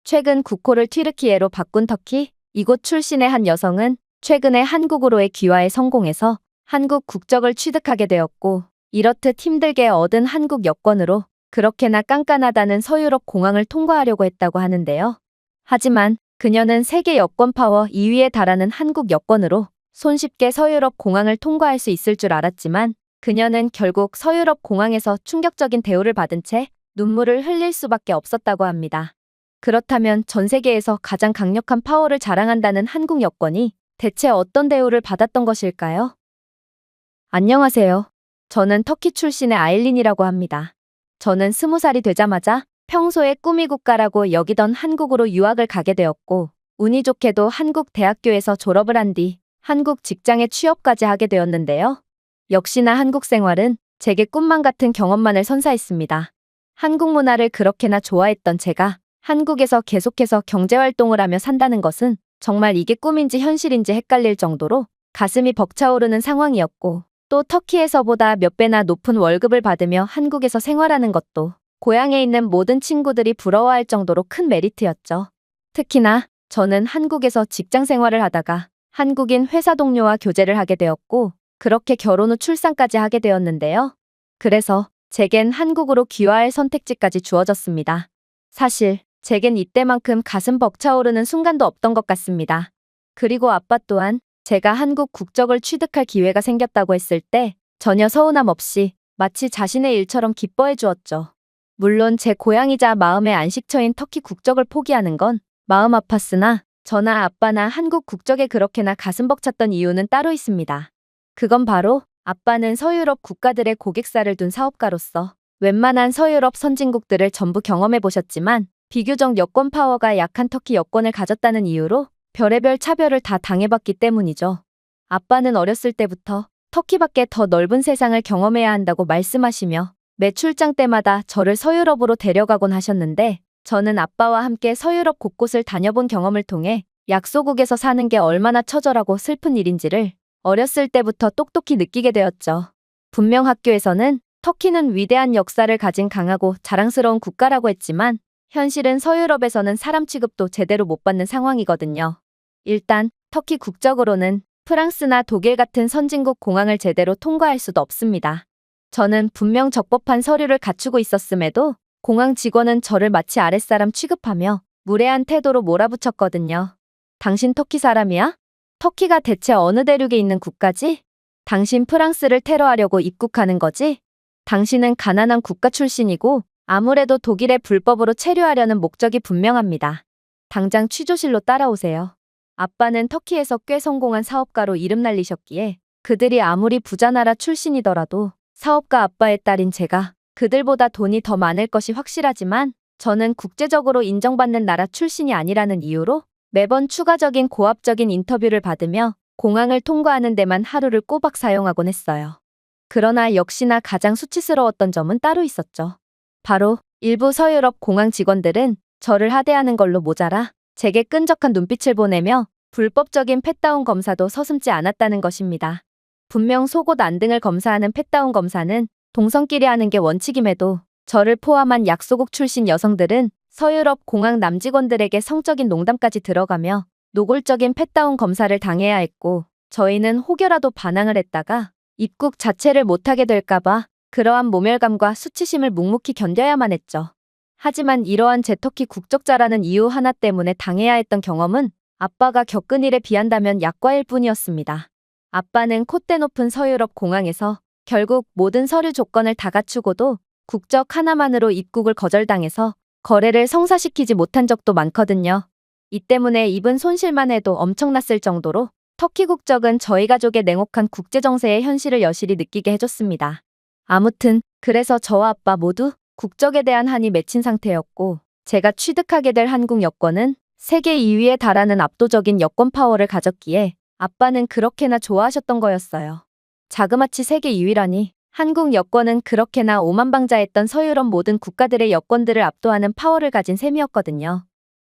최근 국호를 튀르키예로 바꾼 터키, 이곳 출신의 한 여성은 최근에 한국으로의 귀화에 성공해서 한국 국적을 취득하게 되었고, 이렇듯 힘들게 얻은 한국 여권으로 그렇게나 깐깐하다는 서유럽 공항을 통과하려고 했다고 하는데요. 하지만 그녀는 세계 여권 파워 2위에 달하는 한국 여권으로 손쉽게 서유럽 공항을 통과할 수 있을 줄 알았지만, 그녀는 결국 서유럽 공항에서 충격적인 대우를 받은 채 눈물을 흘릴 수밖에 없었다고 합니다. 그렇다면 전 세계에서 가장 강력한 파워를 자랑한다는 한국 여권이 대체 어떤 대우를 받았던 것일까요? 안녕하세요. 저는 터키 출신의 아일린이라고 합니다. 저는 20살이 되자마자 평소에 꿈이 국가라고 여기던 한국으로 유학을 가게 되었고, 운이 좋게도 한국 대학교에서 졸업을 한 뒤 한국 직장에 취업까지 하게 되었는데요. 역시나 한국 생활은 제게 꿈만 같은 경험만을 선사했습니다. 한국 문화를 그렇게나 좋아했던 제가 한국에서 계속해서 경제활동을 하며 산다는 것은 정말 이게 꿈인지 현실인지 헷갈릴 정도로 가슴이 벅차오르는 상황이었고, 또 터키에서보다 몇 배나 높은 월급을 받으며 한국에서 생활하는 것도 고향에 있는 모든 친구들이 부러워할 정도로 큰 메리트였죠. 특히나 저는 한국에서 직장 생활을 하다가 한국인 회사 동료와 교제를 하게 되었고, 그렇게 결혼 후 출산까지 하게 되었는데요. 그래서 제겐 한국으로 귀화할 선택지까지 주어졌습니다. 사실 제겐 이때만큼 가슴 벅차오르는 순간도 없던 것 같습니다. 그리고 아빠 또한 제가 한국 국적을 취득할 기회가 생겼다고 했을 때 전혀 서운함 없이 마치 자신의 일처럼 기뻐해 주었죠. 물론 제 고향이자 마음의 안식처인 터키 국적을 포기하는 건 마음 아팠으나, 저나 아빠나 한국 국적에 그렇게나 가슴 벅찼던 이유는 따로 있습니다. 그건 바로 아빠는 서유럽 국가들의 고객사를 둔 사업가로서 웬만한 서유럽 선진국들을 전부 경험해 보셨지만, 비교적 여권 파워가 약한 터키 여권을 가졌다는 이유로 별의별 차별을 다 당해봤기 때문이죠. 아빠는 어렸을 때부터 터키밖에 더 넓은 세상을 경험해야 한다고 말씀하시며 매 출장 때마다 저를 서유럽으로 데려가곤 하셨는데, 저는 아빠와 함께 서유럽 곳곳을 다녀본 경험을 통해 약소국에서 사는 게 얼마나 처절하고 슬픈 일인지를 어렸을 때부터 똑똑히 느끼게 되었죠. 분명 학교에서는 터키는 위대한 역사를 가진 강하고 자랑스러운 국가라고 했지만, 현실은 서유럽에서는 사람 취급도 제대로 못 받는 상황이거든요. 일단 터키 국적으로는 프랑스나 독일 같은 선진국 공항을 제대로 통과할 수도 없습니다. 저는 분명 적법한 서류를 갖추고 있었음에도 공항 직원은 저를 마치 아랫사람 취급하며 무례한 태도로 몰아붙였거든요. 당신 터키 사람이야? 터키가 대체 어느 대륙에 있는 국가지? 당신 프랑스를 테러하려고 입국하는 거지? 당신은 가난한 국가 출신이고 아무래도 독일에 불법으로 체류하려는 목적이 분명합니다. 당장 취조실로 따라오세요. 아빠는 터키에서 꽤 성공한 사업가로 이름 날리셨기에 그들이 아무리 부자 나라 출신이더라도 사업가 아빠의 딸인 제가 그들보다 돈이 더 많을 것이 확실하지만, 저는 국제적으로 인정받는 나라 출신이 아니라는 이유로 매번 추가적인 고압적인 인터뷰를 받으며 공항을 통과하는 데만 하루를 꼬박 사용하곤 했어요. 그러나 역시나 가장 수치스러웠던 점은 따로 있었죠. 바로 일부 서유럽 공항 직원들은 저를 하대하는 걸로 모자라 제게 끈적한 눈빛을 보내며 불법적인 팻다운 검사도 서슴지 않았다는 것입니다. 분명 속옷 안 등을 검사하는 팻다운 검사는 동성끼리 하는 게 원칙임에도 저를 포함한 약소국 출신 여성들은 서유럽 공항 남직원들에게 성적인 농담까지 들어가며 노골적인 팻다운 검사를 당해야 했고, 저희는 혹여라도 반항을 했다가 입국 자체를 못하게 될까봐 그러한 모멸감과 수치심을 묵묵히 견뎌야만 했죠. 하지만 이러한 제 터키 국적자라는 이유 하나 때문에 당해야 했던 경험은 아빠가 겪은 일에 비한다면 약과일 뿐이었습니다. 아빠는 콧대 높은 서유럽 공항에서 결국 모든 서류 조건을 다 갖추고도 국적 하나만으로 입국을 거절당해서 거래를 성사시키지 못한 적도 많거든요. 이 때문에 입은 손실만 해도 엄청났을 정도로 터키 국적은 저희 가족의 냉혹한 국제정세의 현실을 여실히 느끼게 해줬습니다. 아무튼 그래서 저와 아빠 모두 국적에 대한 한이 맺힌 상태였고, 제가 취득하게 될 한국 여권은 세계 2위에 달하는 압도적인 여권 파워를 가졌기에 아빠는 그렇게나 좋아하셨던 거였어요. 자그마치 세계 2위라니 한국 여권은 그렇게나 오만방자했던 서유럽 모든 국가들의 여권들을 압도하는 파워를 가진 셈이었거든요.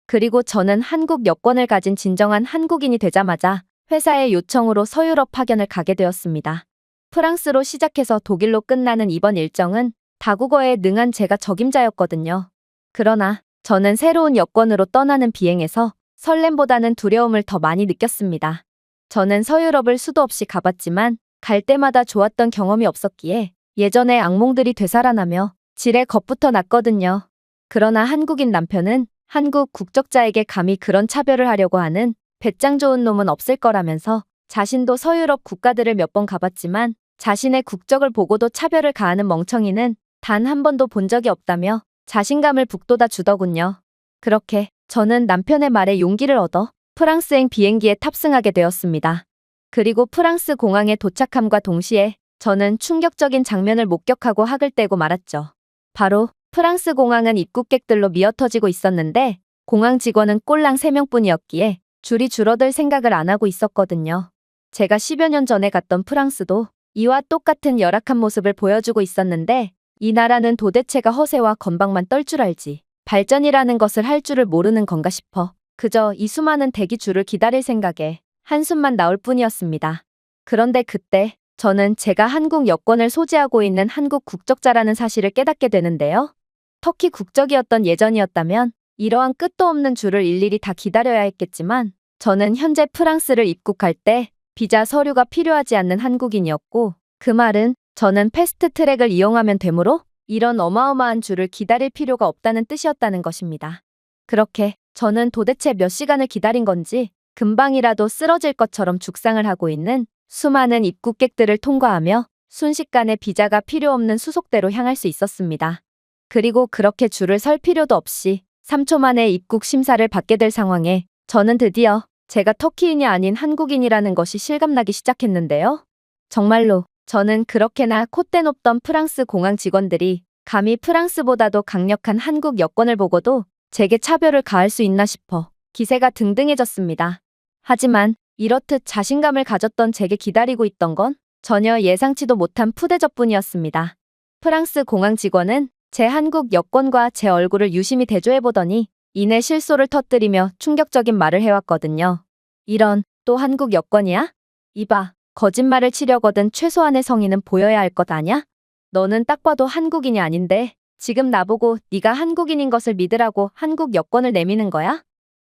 그리고 저는 한국 여권을 가진 진정한 한국인이 되자마자 회사의 요청으로 서유럽 파견을 가게 되었습니다. 프랑스로 시작해서 독일로 끝나는 이번 일정은 다국어에 능한 제가 적임자였거든요. 그러나 저는 새로운 여권으로 떠나는 비행에서 설렘보다는 두려움을 더 많이 느꼈습니다. 저는 서유럽을 수도 없이 가봤지만 갈 때마다 좋았던 경험이 없었기에 예전의 악몽들이 되살아나며 지레 겁부터 났거든요. 그러나 한국인 남편은 한국 국적자에게 감히 그런 차별을 하려고 하는 배짱 좋은 놈은 없을 거라면서 자신도 서유럽 국가들을 몇 번 가봤지만 자신의 국적을 보고도 차별을 가하는 멍청이는 단 한 번도 본 적이 없다며 자신감을 북돋아 주더군요. 그렇게 저는 남편의 말에 용기를 얻어 프랑스행 비행기에 탑승하게 되었습니다. 그리고 프랑스 공항에 도착함과 동시에 저는 충격적인 장면을 목격하고 학을 떼고 말았죠. 바로 프랑스 공항은 입국객들로 미어터지고 있었는데 공항 직원은 꼴랑 3명뿐이었기에 줄이 줄어들 생각을 안 하고 있었거든요. 제가 10여 년 전에 갔던 프랑스도 이와 똑같은 열악한 모습을 보여주고 있었는데 이 나라는 도대체가 허세와 건방만 떨 줄 알지 발전이라는 것을 할 줄을 모르는 건가 싶어 그저 이 수많은 대기줄을 기다릴 생각에 한숨만 나올 뿐이었습니다. 그런데 그때 저는 제가 한국 여권을 소지하고 있는 한국 국적자라는 사실을 깨닫게 되는데요. 터키 국적이었던 예전이었다면 이러한 끝도 없는 줄을 일일이 다 기다려야 했겠지만 저는 현재 프랑스를 입국할 때 비자 서류가 필요하지 않는 한국인이었고 그 말은 저는 패스트 트랙을 이용하면 되므로 이런 어마어마한 줄을 기다릴 필요가 없다는 뜻이었다는 것입니다. 그렇게 저는 도대체 몇 시간을 기다린 건지 금방이라도 쓰러질 것처럼 죽상을 하고 있는 수많은 입국객들을 통과하며 순식간에 비자가 필요 없는 수속대로 향할 수 있었습니다. 그리고 그렇게 줄을 설 필요도 없이 3초 만에 입국 심사를 받게 될 상황에 저는 드디어 제가 터키인이 아닌 한국인이라는 것이 실감나기 시작했는데요. 정말로 저는 그렇게나 콧대 높던 프랑스 공항 직원들이 감히 프랑스보다도 강력한 한국 여권을 보고도 제게 차별을 가할 수 있나 싶어 기세가 등등해졌습니다. 하지만 이렇듯 자신감을 가졌던 제게 기다리고 있던 건 전혀 예상치도 못한 푸대접뿐이었습니다. 프랑스 공항 직원은 제 한국 여권과 제 얼굴을 유심히 대조해보더니 이내 실소를 터뜨리며 충격적인 말을 해왔거든요. 이런, 또 한국 여권이야? 이봐, 거짓말을 치려거든 최소한의 성의는 보여야 할 것 아냐? 너는 딱 봐도 한국인이 아닌데 지금 나보고 네가 한국인인 것을 믿으라고 한국 여권을 내미는 거야?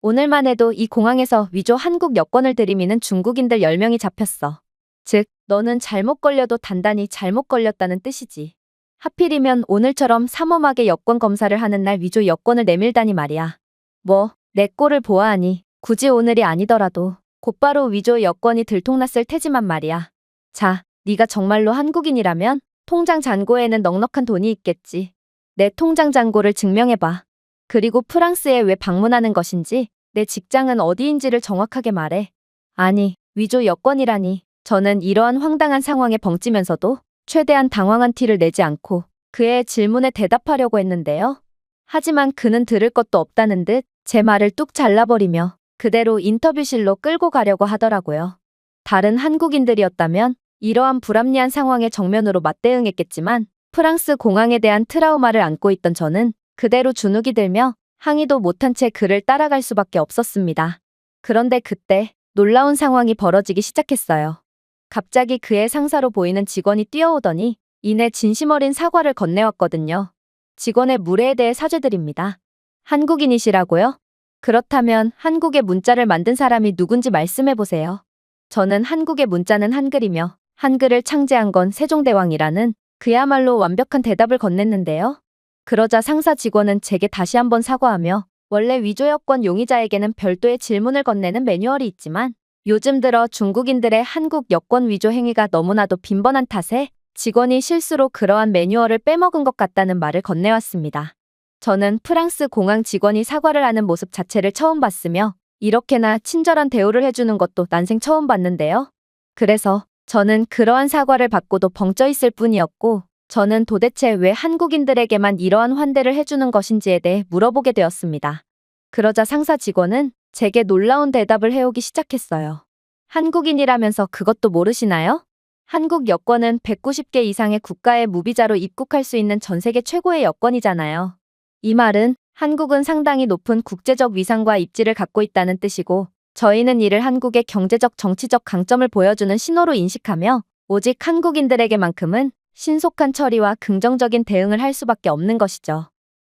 오늘만 해도 이 공항에서 위조 한국 여권을 들이미는 중국인들 10명이 잡혔어. 즉, 너는 잘못 걸려도 단단히 잘못 걸렸다는 뜻이지. 하필이면 오늘처럼 삼엄하게 여권 검사를 하는 날 위조 여권을 내밀다니 말이야. 뭐, 내 꼴을 보아하니 굳이 오늘이 아니더라도 곧바로 위조 여권이 들통났을 테지만 말이야. 자, 네가 정말로 한국인이라면 통장 잔고에는 넉넉한 돈이 있겠지. 내 통장 잔고를 증명해봐. 그리고 프랑스에 왜 방문하는 것인지 내 직장은 어디인지를 정확하게 말해. 아니, 위조 여권이라니. 저는 이러한 황당한 상황에 벙찌면서도 최대한 당황한 티를 내지 않고 그의 질문에 대답하려고 했는데요. 하지만 그는 들을 것도 없다는 듯 제 말을 뚝 잘라버리며 그대로 인터뷰실로 끌고 가려고 하더라고요. 다른 한국인들이었다면 이러한 불합리한 상황에 정면으로 맞대응했겠지만 프랑스 공항에 대한 트라우마를 안고 있던 저는 그대로 주눅이 들며 항의도 못한 채 그를 따라갈 수밖에 없었습니다. 그런데 그때 놀라운 상황이 벌어지기 시작했어요. 갑자기 그의 상사로 보이는 직원이 뛰어오더니 이내 진심 어린 사과를 건네왔거든요. 직원의 무례에 대해 사죄드립니다. 한국인이시라고요? 그렇다면 한국에 문자를 만든 사람이 누군지 말씀해보세요. 저는 한국의 문자는 한글이며 한글을 창제한 건 세종대왕이라는 그야말로 완벽한 대답을 건넸는데요. 그러자 상사 직원은 제게 다시 한번 사과하며 원래 위조 여권 용의자에게는 별도의 질문을 건네는 매뉴얼이 있지만 요즘 들어 중국인들의 한국 여권 위조 행위가 너무나도 빈번한 탓에 직원이 실수로 그러한 매뉴얼을 빼먹은 것 같다는 말을 건네왔습니다. 저는 프랑스 공항 직원이 사과를 하는 모습 자체를 처음 봤으며 이렇게나 친절한 대우를 해주는 것도 난생 처음 봤는데요. 그래서 저는 그러한 사과를 받고도 벙쪄 있을 뿐이었고 저는 도대체 왜 한국인들에게만 이러한 환대를 해주는 것인지에 대해 물어보게 되었습니다. 그러자 상사 직원은 제게 놀라운 대답을 해오기 시작했어요. 한국인이라면서 그것도 모르시나요? 한국 여권은 190개 이상의 국가에 무비자로 입국할 수 있는 전 세계 최고의 여권이잖아요. 이 말은 한국은 상당히 높은 국제적 위상과 입지를 갖고 있다는 뜻이고 저희는 이를 한국의 경제적 정치적 강점을 보여주는 신호로 인식하며 오직 한국인들에게만큼은 신속한 처리와 긍정적인 대응을 할 수밖에 없는 것이죠.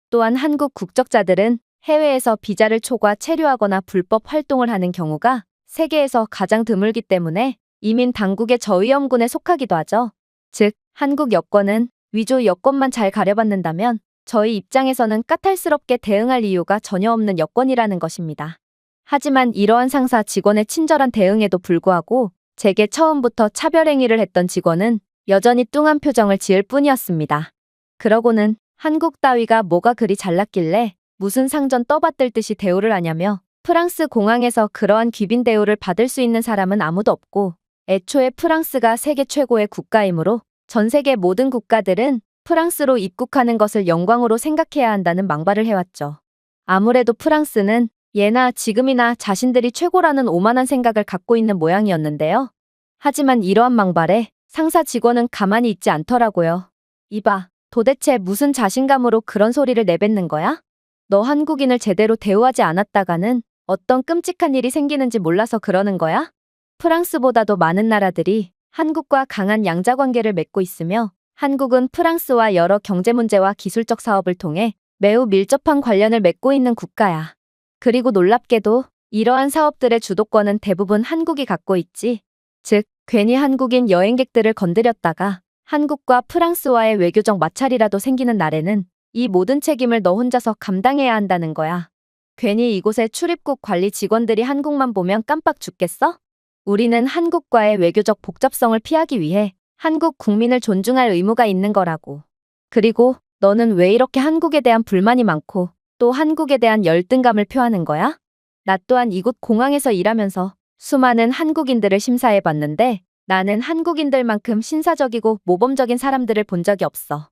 또한 한국 국적자들은 해외에서 비자를 초과 체류하거나 불법 활동을 하는 경우가 세계에서 가장 드물기 때문에 이민 당국의 저위험군에 속하기도 하죠. 즉, 한국 여권은 위조 여권만 잘 가려받는다면 저희 입장에서는 까탈스럽게 대응할 이유가 전혀 없는 여권이라는 것입니다. 하지만 이러한 상사 직원의 친절한 대응에도 불구하고 제게 처음부터 차별행위를 했던 직원은 여전히 뚱한 표정을 지을 뿐이었습니다. 그러고는 한국 따위가 뭐가 그리 잘났길래 무슨 상전 떠받들 듯이 대우를 하냐며 프랑스 공항에서 그러한 귀빈 대우를 받을 수 있는 사람은 아무도 없고 애초에 프랑스가 세계 최고의 국가이므로 전 세계 모든 국가들은 프랑스로 입국하는 것을 영광으로 생각해야 한다는 망발을 해왔죠. 아무래도 프랑스는 예나 지금이나 자신들이 최고라는 오만한 생각을 갖고 있는 모양이었는데요. 하지만 이러한 망발에 상사 직원은 가만히 있지 않더라고요. 이봐, 도대체 무슨 자신감으로 그런 소리를 내뱉는 거야? 너 한국인을 제대로 대우하지 않았다가는 어떤 끔찍한 일이 생기는지 몰라서 그러는 거야? 프랑스보다도 많은 나라들이 한국과 강한 양자관계를 맺고 있으며 한국은 프랑스와 여러 경제 문제와 기술적 사업을 통해 매우 밀접한 관련을 맺고 있는 국가야. 그리고 놀랍게도 이러한 사업들의 주도권은 대부분 한국이 갖고 있지. 즉, 괜히 한국인 여행객들을 건드렸다가 한국과 프랑스와의 외교적 마찰이라도 생기는 날에는 이 모든 책임을 너 혼자서 감당해야 한다는 거야. 괜히 이곳의 출입국 관리 직원들이 한국만 보면 깜빡 죽겠어? 우리는 한국과의 외교적 복잡성을 피하기 위해 한국 국민을 존중할 의무가 있는 거라고. 그리고 너는 왜 이렇게 한국에 대한 불만이 많고 또 한국에 대한 열등감을 표하는 거야? 나 또한 이곳 공항에서 일하면서 수많은 한국인들을 심사해봤는데 나는 한국인들만큼 신사적이고 모범적인 사람들을 본 적이 없어.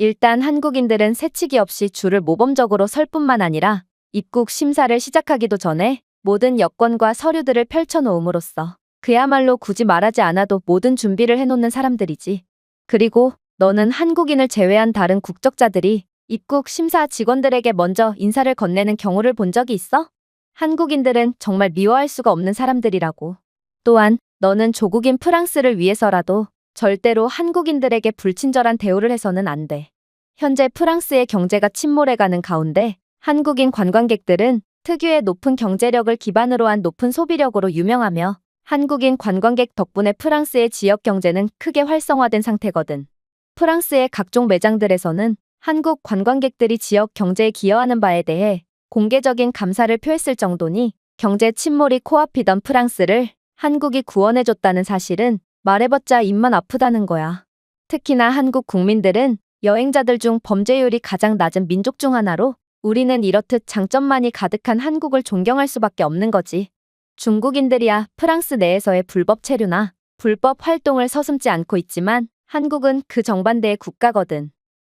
일단 한국인들은 새치기 없이 줄을 모범적으로 설 뿐만 아니라 입국 심사를 시작하기도 전에 모든 여권과 서류들을 펼쳐놓음으로써 그야말로 굳이 말하지 않아도 모든 준비를 해놓는 사람들이지. 그리고 너는 한국인을 제외한 다른 국적자들이 입국 심사 직원들에게 먼저 인사를 건네는 경우를 본 적이 있어? 한국인들은 정말 미워할 수가 없는 사람들이라고. 또한 너는 조국인 프랑스를 위해서라도 절대로 한국인들에게 불친절한 대우를 해서는 안 돼. 현재 프랑스의 경제가 침몰해가는 가운데 한국인 관광객들은 특유의 높은 경제력을 기반으로 한 높은 소비력으로 유명하며 한국인 관광객 덕분에 프랑스의 지역 경제는 크게 활성화된 상태거든. 프랑스의 각종 매장들에서는 한국 관광객들이 지역 경제에 기여하는 바에 대해 공개적인 감사를 표했을 정도니 경제 침몰이 코앞이던 프랑스를 한국이 구원해줬다는 사실은 말해봤자 입만 아프다는 거야. 특히나 한국 국민들은 여행자들 중 범죄율이 가장 낮은 민족 중 하나로 우리는 이렇듯 장점만이 가득한 한국을 존경할 수밖에 없는 거지. 중국인들이야 프랑스 내에서의 불법 체류나 불법 활동을 서슴지 않고 있지만 한국은 그 정반대의 국가거든.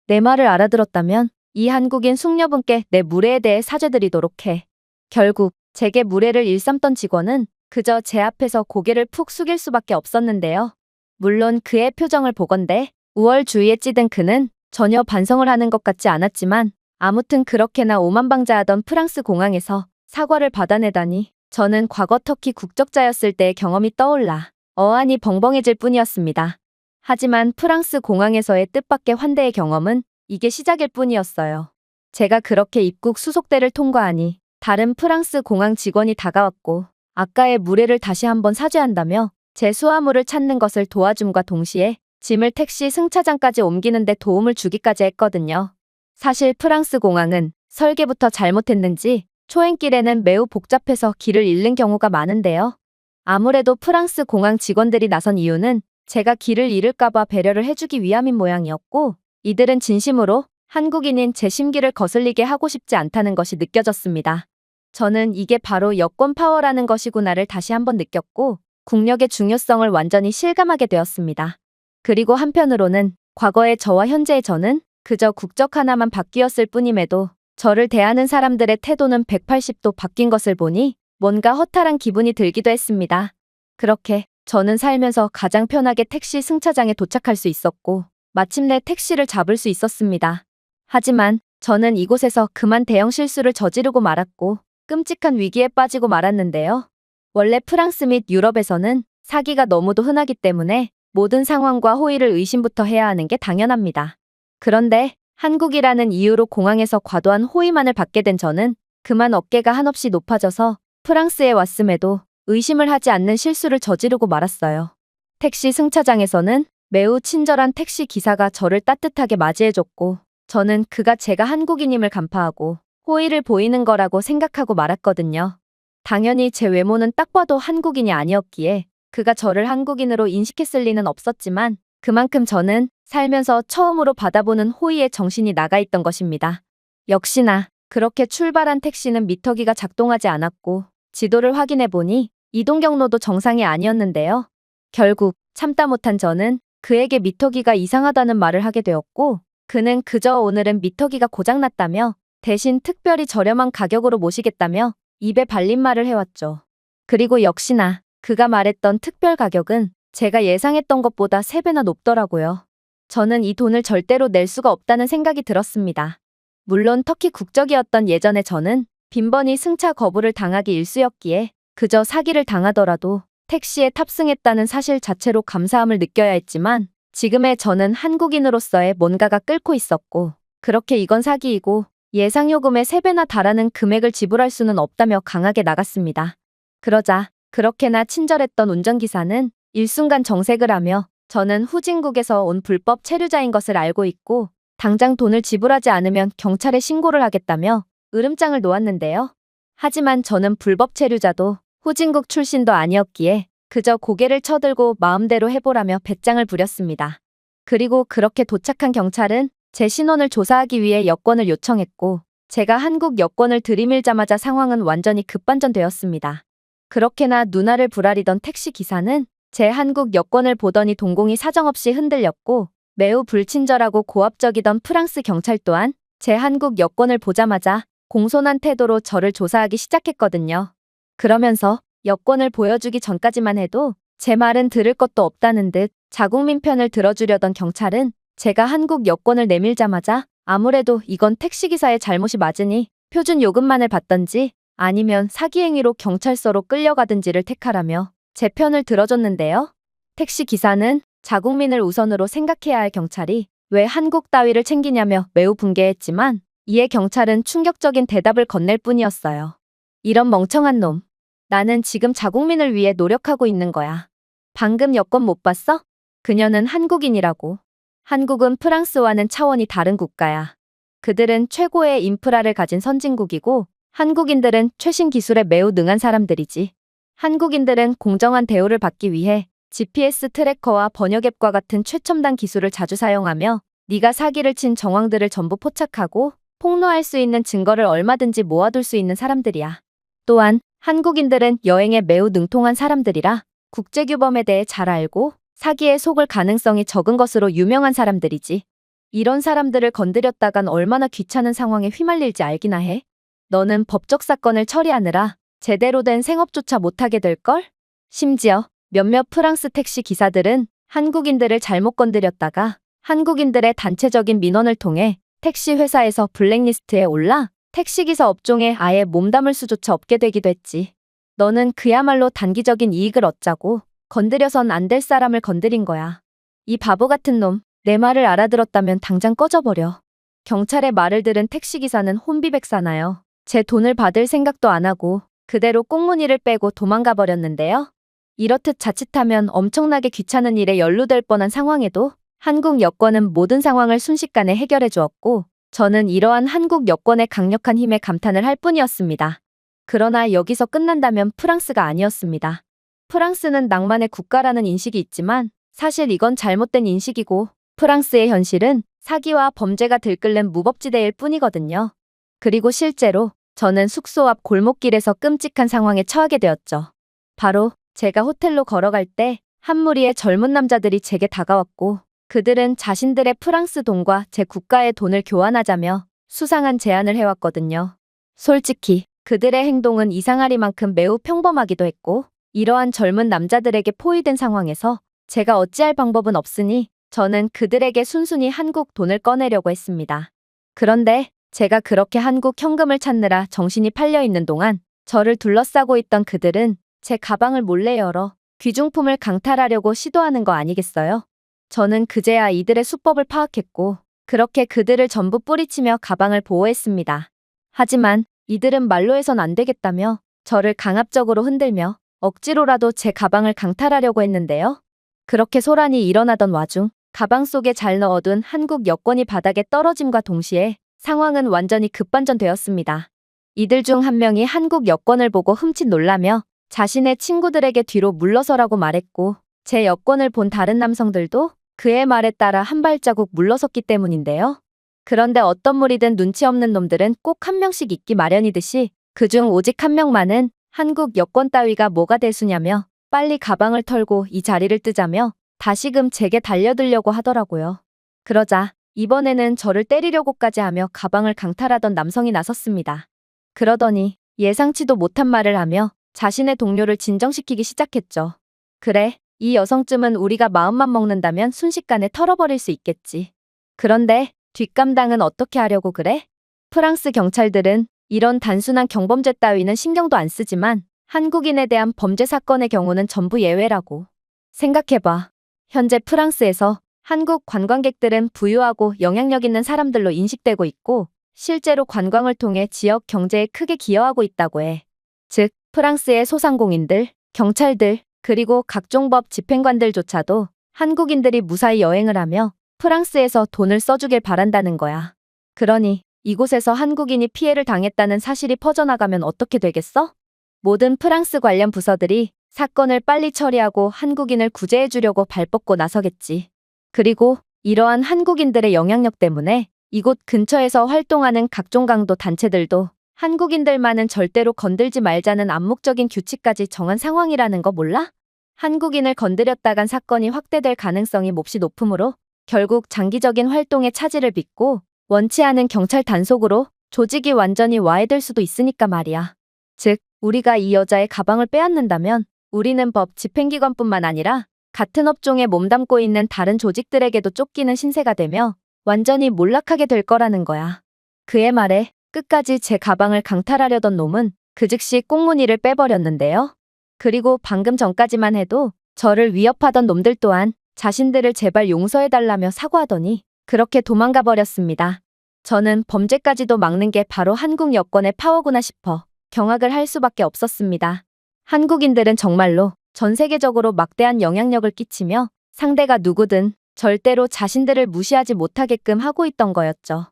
내 말을 알아들었다면 이 한국인 숙녀분께 내 무례에 대해 사죄드리도록 해. 결국 제게 무례를 일삼던 직원은 그저 제 앞에서 고개를 푹 숙일 수밖에 없었는데요. 물론 그의 표정을 보건대 우월주의에 찌든 그는 전혀 반성을 하는 것 같지 않았지만 아무튼 그렇게나 오만방자하던 프랑스 공항에서 사과를 받아내다니 저는 과거 터키 국적자였을 때의 경험이 떠올라 어안이 벙벙해질 뿐이었습니다. 하지만 프랑스 공항에서의 뜻밖의 환대의 경험은 이게 시작일 뿐이었어요. 제가 그렇게 입국 수속대를 통과하니 다른 프랑스 공항 직원이 다가왔고 아까의 무례를 다시 한번 사죄한다며 제 수화물을 찾는 것을 도와줌과 동시에 짐을 택시 승차장까지 옮기는데 도움을 주기까지 했거든요. 사실 프랑스 공항은 설계부터 잘못했는지 초행길에는 매우 복잡해서 길을 잃는 경우가 많은데요. 아무래도 프랑스 공항 직원들이 나선 이유는 제가 길을 잃을까봐 배려를 해주기 위함인 모양이었고 이들은 진심으로 한국인인 제 심기를 거슬리게 하고 싶지 않다는 것이 느껴졌습니다. 저는 이게 바로 여권 파워라는 것이구나를 다시 한번 느꼈고 국력의 중요성을 완전히 실감하게 되었습니다. 그리고 한편으로는 과거의 저와 현재의 저는 그저 국적 하나만 바뀌었을 뿐임에도 저를 대하는 사람들의 태도는 180도 바뀐 것을 보니 뭔가 허탈한 기분이 들기도 했습니다. 그렇게 저는 살면서 가장 편하게 택시 승차장에 도착할 수 있었고 마침내 택시를 잡을 수 있었습니다. 하지만 저는 이곳에서 그만 대형 실수를 저지르고 말았고 끔찍한 위기에 빠지고 말았는데요. 원래 프랑스 및 유럽에서는 사기가 너무도 흔하기 때문에 모든 상황과 호의를 의심부터 해야 하는 게 당연합니다. 그런데 한국이라는 이유로 공항에서 과도한 호의만을 받게 된 저는 그만 어깨가 한없이 높아져서 프랑스에 왔음에도 의심을 하지 않는 실수를 저지르고 말았어요. 택시 승차장에서는 매우 친절한 택시 기사가 저를 따뜻하게 맞이해줬고 저는 그가 제가 한국인임을 간파하고 호의를 보이는 거라고 생각하고 말았거든요. 당연히 제 외모는 딱 봐도 한국인이 아니었기에 그가 저를 한국인으로 인식했을 리는 없었지만 그만큼 저는 살면서 처음으로 받아보는 호의에 정신이 나가 있던 것입니다. 역시나 그렇게 출발한 택시는 미터기가 작동하지 않았고 지도를 확인해 보니 이동 경로도 정상이 아니었는데요. 결국 참다 못한 저는 그에게 미터기가 이상하다는 말을 하게 되었고 그는 그저 오늘은 미터기가 고장났다며 대신 특별히 저렴한 가격으로 모시겠다며 입에 발린 말을 해왔죠. 그리고 역시나 그가 말했던 특별 가격은 제가 예상했던 것보다 3배나 높더라고요. 저는 이 돈을 절대로 낼 수가 없다는 생각이 들었습니다. 물론 터키 국적이었던 예전에 저는 빈번히 승차 거부를 당하기 일쑤였기에 그저 사기를 당하더라도 택시에 탑승했다는 사실 자체로 감사함을 느껴야 했지만 지금의 저는 한국인으로서의 뭔가가 끓고 있었고 그렇게 이건 사기이고 예상 요금의 3배나 달하는 금액을 지불할 수는 없다며 강하게 나갔습니다. 그러자 그렇게나 친절했던 운전기사는 일순간 정색을 하며 저는 후진국에서 온 불법 체류자인 것을 알고 있고 당장 돈을 지불하지 않으면 경찰에 신고를 하겠다며 으름장을 놓았는데요. 하지만 저는 불법 체류자도 후진국 출신도 아니었기에 그저 고개를 쳐들고 마음대로 해보라며 배짱을 부렸습니다. 그리고 그렇게 도착한 경찰은 제 신원을 조사하기 위해 여권을 요청했고 제가 한국 여권을 들이밀자마자 상황은 완전히 급반전되었습니다. 그렇게나 눈알을 부라리던 택시 기사는 제 한국 여권을 보더니 동공이 사정없이 흔들렸고 매우 불친절하고 고압적이던 프랑스 경찰 또한 제 한국 여권을 보자마자 공손한 태도로 저를 조사하기 시작했거든요. 그러면서 여권을 보여주기 전까지만 해도 제 말은 들을 것도 없다는 듯 자국민 편을 들어주려던 경찰은 제가 한국 여권을 내밀자마자 아무래도 이건 택시기사의 잘못이 맞으니 표준 요금만을 받던지 아니면 사기 행위로 경찰서로 끌려가든지를 택하라며 제 편을 들어줬는데요. 택시기사는 자국민을 우선으로 생각해야 할 경찰이 왜 한국 따위를 챙기냐며 매우 분개했지만 이에 경찰은 충격적인 대답을 건넬 뿐이었어요. 이런 멍청한 놈. 나는 지금 자국민을 위해 노력하고 있는 거야. 방금 여권 못 봤어? 그녀는 한국인이라고. 한국은 프랑스와는 차원이 다른 국가야. 그들은 최고의 인프라를 가진 선진국이고 한국인들은 최신 기술에 매우 능한 사람들이지. 한국인들은 공정한 대우를 받기 위해 GPS 트래커와 번역 앱과 같은 최첨단 기술을 자주 사용하며 네가 사기를 친 정황들을 전부 포착하고 폭로할 수 있는 증거를 얼마든지 모아둘 수 있는 사람들이야. 또한 한국인들은 여행에 매우 능통한 사람들이라 국제규범에 대해 잘 알고 사기에 속을 가능성이 적은 것으로 유명한 사람들이지. 이런 사람들을 건드렸다간 얼마나 귀찮은 상황에 휘말릴지 알기나 해. 너는 법적 사건을 처리하느라 제대로 된 생업조차 못하게 될걸? 심지어 몇몇 프랑스 택시 기사들은 한국인들을 잘못 건드렸다가 한국인들의 단체적인 민원을 통해 택시 회사에서 블랙리스트에 올라 택시기사 업종에 아예 몸담을 수조차 없게 되기도 했지. 너는 그야말로 단기적인 이익을 얻자고 건드려선 안 될 사람을 건드린 거야. 이 바보 같은 놈, 내 말을 알아들었다면 당장 꺼져버려. 경찰의 말을 들은 택시기사는 혼비백산하여 제 돈을 받을 생각도 안 하고 그대로 꽁무니를 빼고 도망가 버렸는데요. 이렇듯 자칫하면 엄청나게 귀찮은 일에 연루될 뻔한 상황에도 한국 여권은 모든 상황을 순식간에 해결해 주었고 저는 이러한 한국 여권의 강력한 힘에 감탄을 할 뿐이었습니다. 그러나 여기서 끝난다면 프랑스가 아니었습니다. 프랑스는 낭만의 국가라는 인식이 있지만 사실 이건 잘못된 인식이고 프랑스의 현실은 사기와 범죄가 들끓는 무법지대일 뿐이거든요. 그리고 실제로 저는 숙소 앞 골목길에서 끔찍한 상황에 처하게 되었죠. 바로 제가 호텔로 걸어갈 때 한 무리의 젊은 남자들이 제게 다가왔고 그들은 자신들의 프랑스 돈과 제 국가의 돈을 교환하자며 수상한 제안을 해왔거든요. 솔직히 그들의 행동은 이상하리만큼 매우 평범하기도 했고 이러한 젊은 남자들에게 포위된 상황에서 제가 어찌할 방법은 없으니 저는 그들에게 순순히 한국 돈을 꺼내려고 했습니다. 그런데 제가 그렇게 한국 현금을 찾느라 정신이 팔려 있는 동안 저를 둘러싸고 있던 그들은 제 가방을 몰래 열어 귀중품을 강탈하려고 시도하는 거 아니겠어요? 저는 그제야 이들의 수법을 파악했고 그렇게 그들을 전부 뿌리치며 가방을 보호했습니다. 하지만 이들은 말로 해선 안 되겠다며 저를 강압적으로 흔들며 억지로라도 제 가방을 강탈하려고 했는데요. 그렇게 소란이 일어나던 와중 가방 속에 잘 넣어둔 한국 여권이 바닥에 떨어짐과 동시에 상황은 완전히 급반전되었습니다. 이들 중 한 명이 한국 여권을 보고 흠칫 놀라며 자신의 친구들에게 뒤로 물러서라고 말했고, 제 여권을 본 다른 남성들도 그의 말에 따라 한 발자국 물러섰기 때문인데요. 그런데 어떤 무리든 눈치 없는 놈들은 꼭 한 명씩 있기 마련이듯이 그중 오직 한 명만은 한국 여권 따위가 뭐가 대수냐며 빨리 가방을 털고 이 자리를 뜨자며 다시금 제게 달려들려고 하더라고요. 그러자 이번에는 저를 때리려고까지 하며 가방을 강탈하던 남성이 나섰습니다. 그러더니 예상치도 못한 말을 하며 자신의 동료를 진정시키기 시작했죠. 그래, 이 여성쯤은 우리가 마음만 먹는다면 순식간에 털어버릴 수 있겠지. 그런데 뒷감당은 어떻게 하려고 그래? 프랑스 경찰들은 이런 단순한 경범죄 따위는 신경도 안 쓰지만 한국인에 대한 범죄 사건의 경우는 전부 예외라고. 생각해봐. 현재 프랑스에서 한국 관광객들은 부유하고 영향력 있는 사람들로 인식되고 있고 실제로 관광을 통해 지역 경제에 크게 기여하고 있다고 해. 즉, 프랑스의 소상공인들, 경찰들, 그리고 각종 법 집행관들조차도 한국인들이 무사히 여행을 하며 프랑스에서 돈을 써주길 바란다는 거야. 그러니 이곳에서 한국인이 피해를 당했다는 사실이 퍼져나가면 어떻게 되겠어? 모든 프랑스 관련 부서들이 사건을 빨리 처리하고 한국인을 구제해주려고 발뻗고 나서겠지. 그리고 이러한 한국인들의 영향력 때문에 이곳 근처에서 활동하는 각종 강도 단체들도 한국인들만은 절대로 건들지 말자는 암묵적인 규칙까지 정한 상황이라는 거 몰라? 한국인을 건드렸다간 사건이 확대될 가능성이 몹시 높으므로 결국 장기적인 활동의 차질을 빚고 원치 않은 경찰 단속으로 조직이 완전히 와해될 수도 있으니까 말이야. 즉, 우리가 이 여자의 가방을 빼앗는다면 우리는 법 집행기관뿐만 아니라 같은 업종에 몸담고 있는 다른 조직들에게도 쫓기는 신세가 되며 완전히 몰락하게 될 거라는 거야. 그의 말에 끝까지 제 가방을 강탈하려던 놈은 그 즉시 꽁무니를 빼버렸는데요. 그리고 방금 전까지만 해도 저를 위협하던 놈들 또한 자신들을 제발 용서해달라며 사과하더니 그렇게 도망가 버렸습니다. 저는 범죄까지도 막는 게 바로 한국 여권의 파워구나 싶어 경악을 할 수밖에 없었습니다. 한국인들은 정말로 전 세계적으로 막대한 영향력을 끼치며 상대가 누구든 절대로 자신들을 무시하지 못하게끔 하고 있던 거였죠.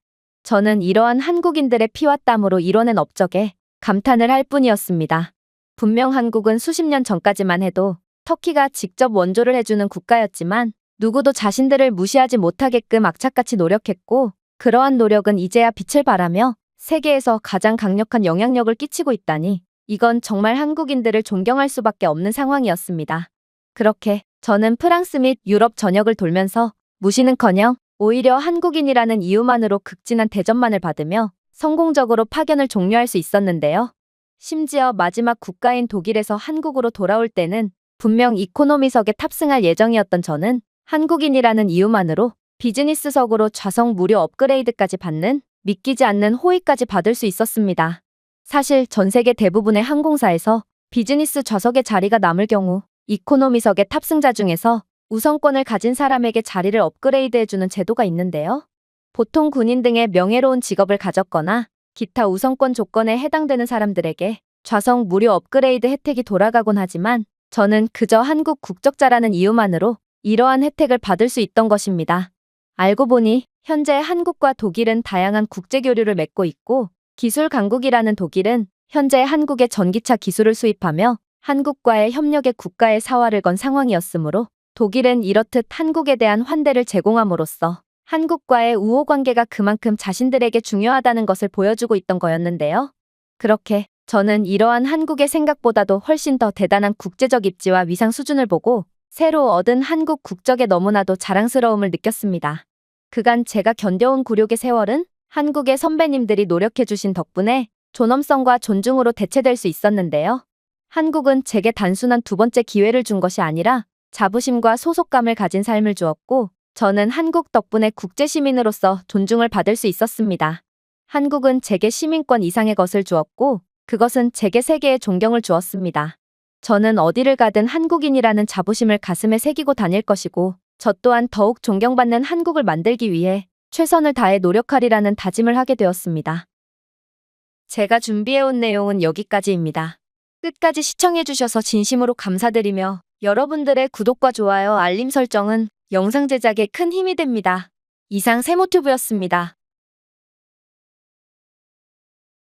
저는 이러한 한국인들의 피와 땀으로 이뤄낸 업적에 감탄을 할 뿐이었습니다. 분명 한국은 수십 년 전까지만 해도 터키가 직접 원조를 해주는 국가였지만 누구도 자신들을 무시하지 못하게끔 악착같이 노력했고 그러한 노력은 이제야 빛을 발하며 세계에서 가장 강력한 영향력을 끼치고 있다니 이건 정말 한국인들을 존경할 수밖에 없는 상황이었습니다. 그렇게 저는 프랑스 및 유럽 전역을 돌면서 무시는커녕 오히려 한국인이라는 이유만으로 극진한 대접만을 받으며 성공적으로 파견을 종료할 수 있었는데요. 심지어 마지막 국가인 독일에서 한국으로 돌아올 때는 분명 이코노미석에 탑승할 예정이었던 저는 한국인이라는 이유만으로 비즈니스석으로 좌석 무료 업그레이드까지 받는 믿기지 않는 호의까지 받을 수 있었습니다. 사실 전 세계 대부분의 항공사에서 비즈니스 좌석에 자리가 남을 경우 이코노미석의 탑승자 중에서 우선권을 가진 사람에게 자리를 업그레이드해주는 제도가 있는데요. 보통 군인 등의 명예로운 직업을 가졌거나 기타 우선권 조건에 해당되는 사람들에게 좌석 무료 업그레이드 혜택이 돌아가곤 하지만 저는 그저 한국 국적자라는 이유만으로 이러한 혜택을 받을 수 있던 것입니다. 알고 보니 현재 한국과 독일은 다양한 국제교류를 맺고 있고 기술 강국이라는 독일은 현재 한국의 전기차 기술을 수입하며 한국과의 협력에 국가의 사활을 건 상황이었으므로 독일은 이렇듯 한국에 대한 환대를 제공함으로써 한국과의 우호 관계가 그만큼 자신들에게 중요하다는 것을 보여주고 있던 거였는데요. 그렇게 저는 이러한 한국의 생각보다도 훨씬 더 대단한 국제적 입지와 위상 수준을 보고 새로 얻은 한국 국적에 너무나도 자랑스러움을 느꼈습니다. 그간 제가 견뎌온 굴욕의 세월은 한국의 선배님들이 노력해주신 덕분에 존엄성과 존중으로 대체될 수 있었는데요. 한국은 제게 단순한 두 번째 기회를 준 것이 아니라 자부심과 소속감을 가진 삶을 주었고 저는 한국 덕분에 국제시민으로서 존중을 받을 수 있었습니다. 한국은 제게 시민권 이상의 것을 주었고 그것은 제게 세계의 존경을 주었습니다. 저는 어디를 가든 한국인이라는 자부심을 가슴에 새기고 다닐 것이고 저 또한 더욱 존경받는 한국을 만들기 위해 최선을 다해 노력하리라는 다짐을 하게 되었습니다. 제가 준비해온 내용은 여기까지입니다. 끝까지 시청해주셔서 진심으로 감사드리며 여러분들의 구독과 좋아요, 알림 설정은 영상 제작에 큰 힘이 됩니다. 이상 세모튜브였습니다.